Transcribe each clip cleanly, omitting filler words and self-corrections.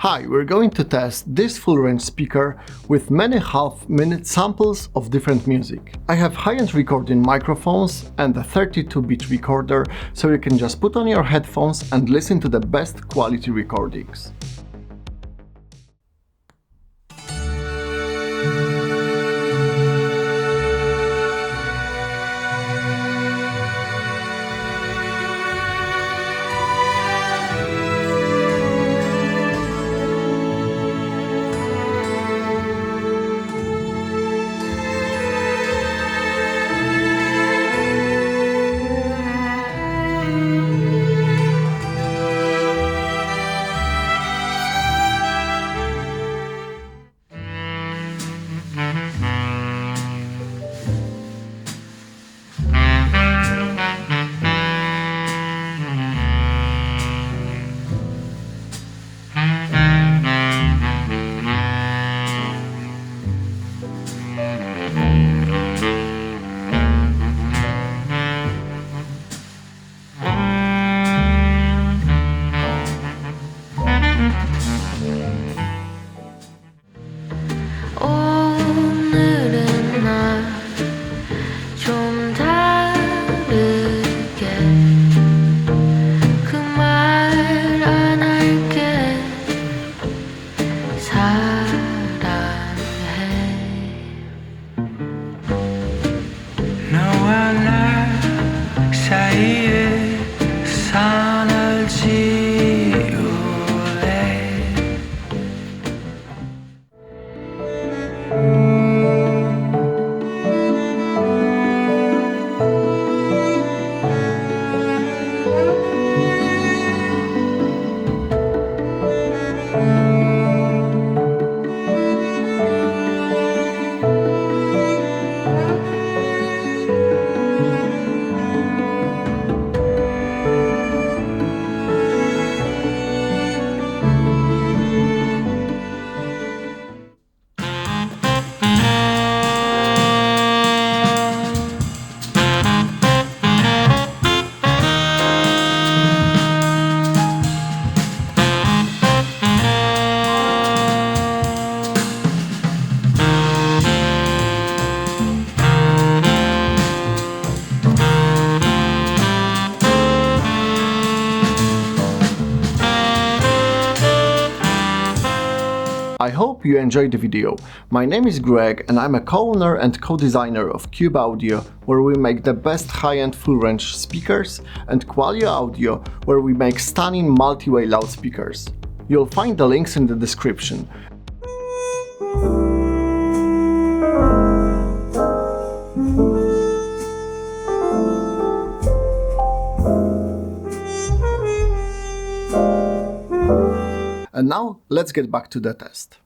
Hi, we're going to test this full-range speaker with many half-minute samples of different music. I have high-end recording microphones and a 32-bit recorder, so you can just put on your headphones and listen to the best quality recordings. I hope you enjoyed the video. My name is Greg and I'm a co-owner and co-designer of Cube Audio, where we make the best high-end full-range speakers, and Qualio Audio, where we make stunning multi-way loudspeakers. You'll find the links in the description. And now, let's get back to the test.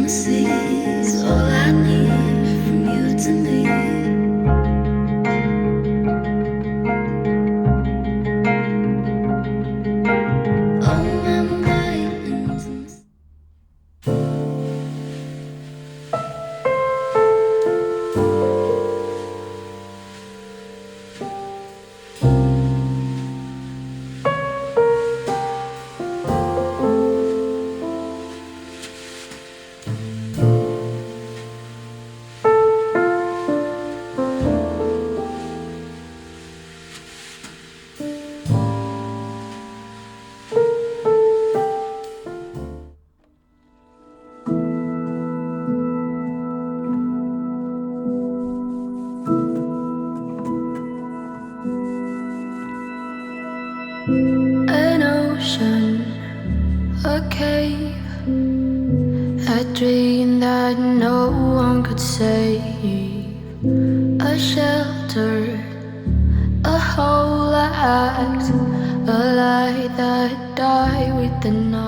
intimacy is all I need from you to me. An ocean, a cave, a dream that no one could save, a shelter, a whole act, a light that died with the night.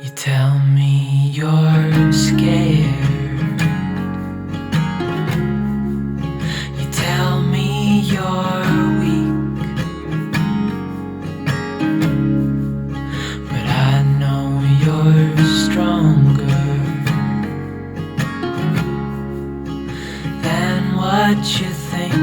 You tell me you're scared. You tell me you're weak, but I know you're stronger than what you think.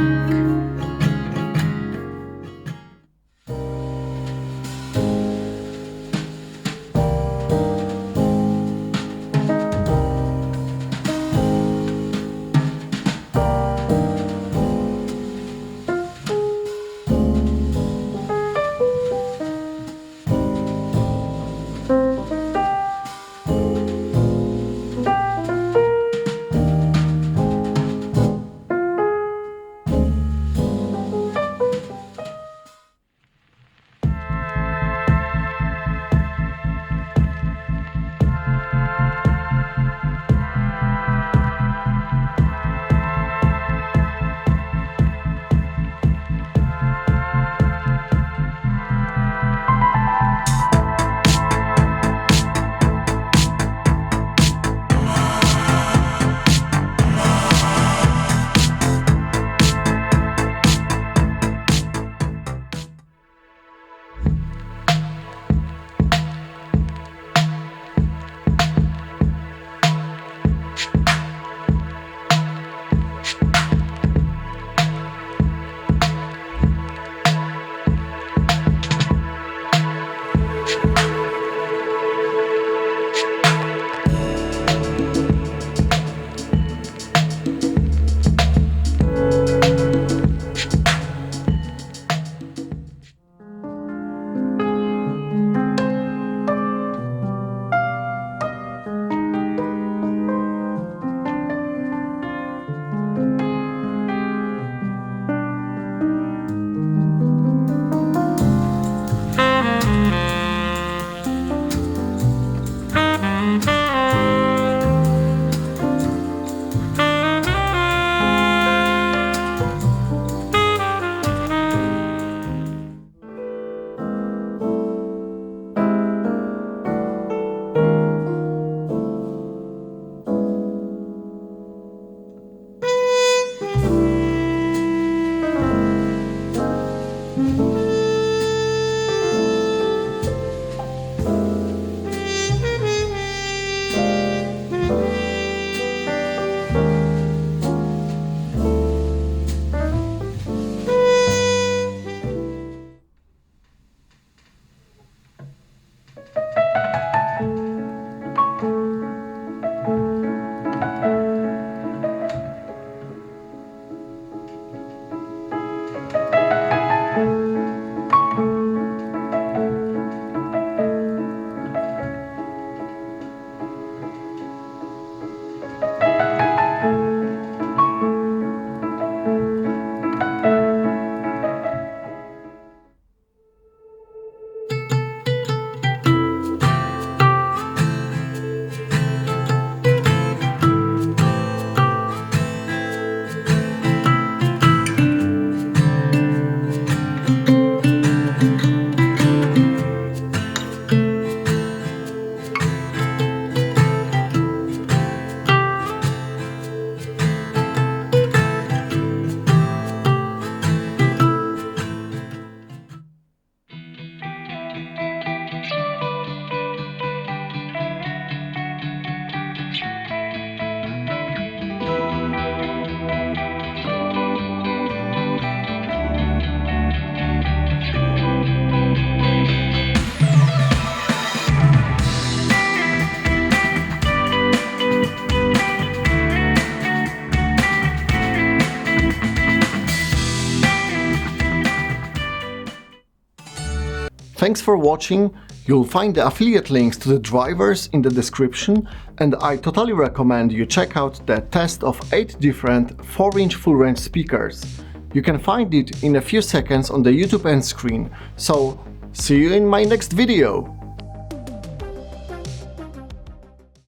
Thanks for watching. You'll find the affiliate links to the drivers in the description, and I totally recommend you check out the test of 8 different 4-inch full-range speakers. You can find it in a few seconds on the YouTube end screen, so see you in my next video!